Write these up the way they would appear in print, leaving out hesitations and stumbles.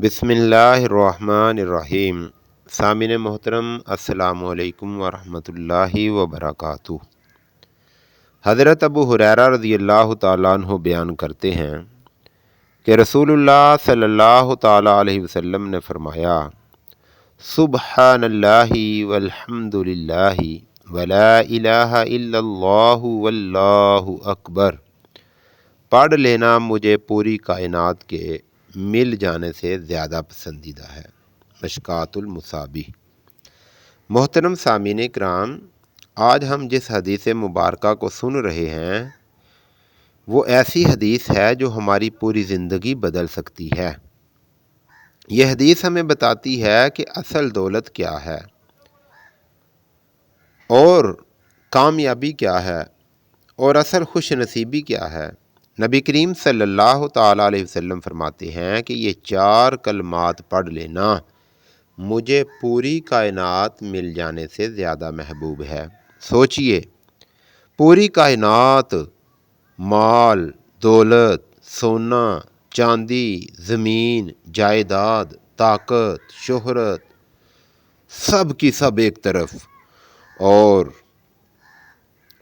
बिस्मिल्लाहिर्रहमानिर्रहीम। सामिन मोहतरम अस्सलामु अलैकुम वरहमतुल्लाहि वबरकातुहू। हज़रत अबू हुरैरा रज़ियल्लाहु ताला अन्हु बयान करते हैं कि रसूलुल्लाह सल्लल्लाहु ताला अलैहि वसल्लम ने फरमाया, सुब्हानल्लाहि वल्हम्दुलिल्लाहि वला इलाहा इल्लल्लाहु वल्लाहु अकबर। पढ़ लेना मुझे पूरी कायनात के मिल जाने से ज़्यादा पसंदीदा है। मशकातुल मुसाबी। मोहतरम सामीन इकराम, आज हम जिस हदीस मुबारक को सुन रहे हैं वो ऐसी हदीस है जो हमारी पूरी ज़िंदगी बदल सकती है। यह हदीस हमें बताती है कि असल दौलत क्या है और कामयाबी क्या है और असल खुश नसीबी क्या है। नबी करीम सल्लल्लाहु ताला अलैहि वसल्लम फरमाते हैं कि ये चार कलमात पढ़ लेना मुझे पूरी कायनात मिल जाने से ज़्यादा महबूब है। सोचिए, पूरी कायनात, माल, दौलत, सोना, चांदी, ज़मीन, जायदाद, ताकत, शोहरत, सब की सब एक तरफ, और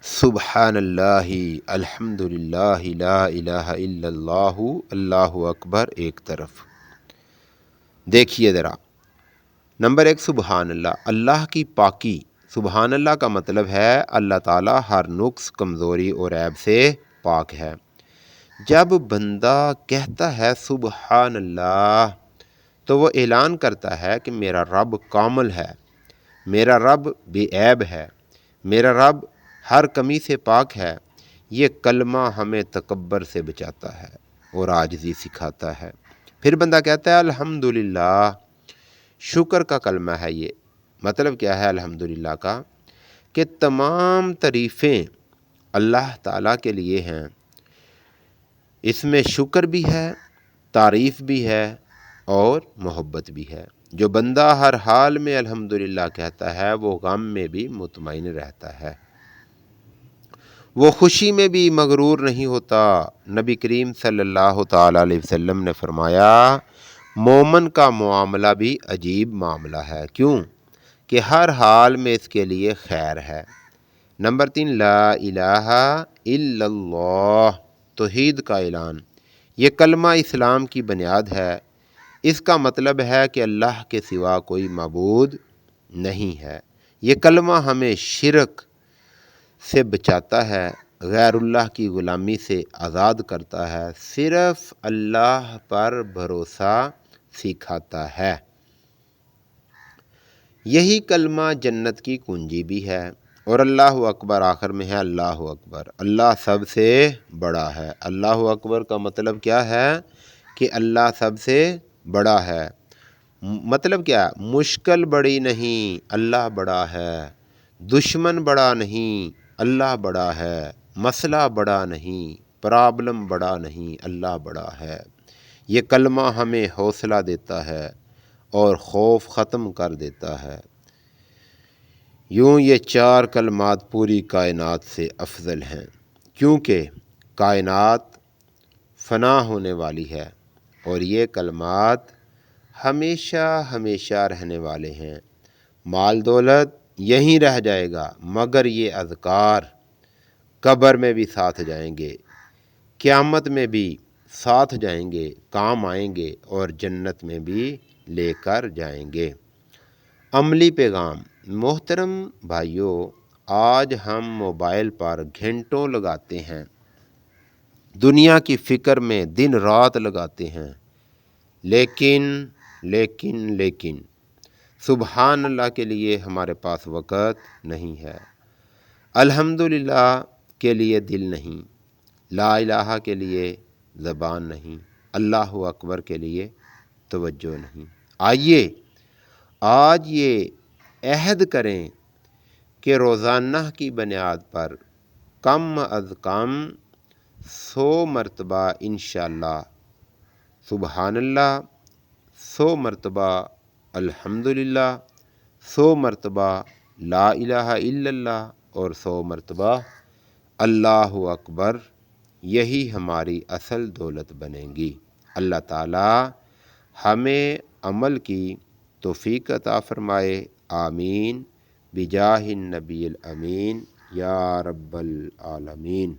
सुब्हानल्लाहि अल्हम्दुलिल्लाहि ला इलाहा इल्लल्लाहु अल्लाहु अकबर एक तरफ। देखिए ज़रा, नंबर एक, सुबहान अल्लाह, अल्लाह की पाकी। सुबहान अल्लाह का मतलब है अल्लाह ताला हर नुक्स, कमज़ोरी और ऐब से पाक है। जब बंदा कहता है सुबहान अल्लाह तो वो ऐलान करता है कि मेरा रब कामिल है, मेरा रब बेऐब है, मेरा रब हर कमी से पाक है। ये कलमा हमें तकब्बर से बचाता है और आजिज़ी सिखाता है। फिर बंदा कहता है अल्हम्दुलिल्लाह, शुक्र का कलमा है ये। मतलब क्या है अल्हम्दुलिल्लाह का? कि तमाम तारीफ़ें अल्लाह ताला के लिए हैं। इसमें शुक्र भी है, तारीफ़ भी है और मोहब्बत भी है। जो बंदा हर हाल में अल्हम्दुलिल्लाह कहता है वो गम में भी मुतमईन रहता है, वो खुशी में भी मगरूर नहीं होता। नबी करीम सल्लल्लाहु ताला अलैहि वसल्लम ने फरमाया, मोमन का मामला भी अजीब मामला है। क्यों? कि हर हाल में इसके लिए खैर है। नंबर 3, ला इलाहा इल्लल्लाह, तौहीद का ऐलान। ये कलमा इस्लाम की बुनियाद है। इसका मतलब है कि अल्लाह के सिवा कोई माबूद नहीं है। ये कलमा हमें शिरक से बचाता है, गैरुल्लाह की ग़ुलामी से आज़ाद करता है, सिर्फ़ अल्लाह पर भरोसा सिखाता है। यही कलमा जन्नत की कुंजी भी है। और अल्लाहु अकबर आखिर में है। अल्लाहु अकबर, अल्लाह सबसे बड़ा है। अल्लाहु अकबर का मतलब क्या है? कि अल्लाह सबसे बड़ा है। मतलब क्या? मुश्किल बड़ी नहीं, अल्लाह बड़ा है। दुश्मन बड़ा नहीं, अल्लाह बड़ा है। मसला बड़ा नहीं, प्रॉब्लम बड़ा नहीं, अल्लाह बड़ा है। ये कलमा हमें हौसला देता है और खौफ ख़त्म कर देता है। यूँ ये चार कलमात पूरी कायनात से अफजल हैं, क्योंकि कायनात फ़ना होने वाली है और ये कलमात हमेशा हमेशा रहने वाले हैं। माल दौलत यहीं रह जाएगा, मगर ये अज़कार कब्र में भी साथ जाएंगे, क़यामत में भी साथ जाएंगे, काम आएंगे और जन्नत में भी लेकर जाएंगे। अमली पैगाम। मोहतरम भाइयों, आज हम मोबाइल पर घंटों लगाते हैं, दुनिया की फ़िक्र में दिन रात लगाते हैं, लेकिन सुबहान अल्लाह के लिए हमारे पास वक़्त नहीं है, अल्हम्दुलिल्लाह के लिए दिल नहीं, ला इलाहा के लिए ज़बान नहीं, अल्लाहु अकबर के लिए तवज्जो नहीं। आइए आज ये अहद करें कि रोज़ाना की बुनियाद पर कम अज़ कम 100 मरतबा इंशाअल्लाह सुबहानल्लाह, 100 मरतबा अल्हम्दुलिल्लाह, 100 मरतबा ला इलाहा इल्लल्लाह और 100 मरतबा अल्लाहु अकबर। यही हमारी असल दौलत बनेगी। अल्लाह ताला ہمیں عمل کی توفیق عطا فرمائے، آمین بجاہ النبی الامین یا رب العالمین۔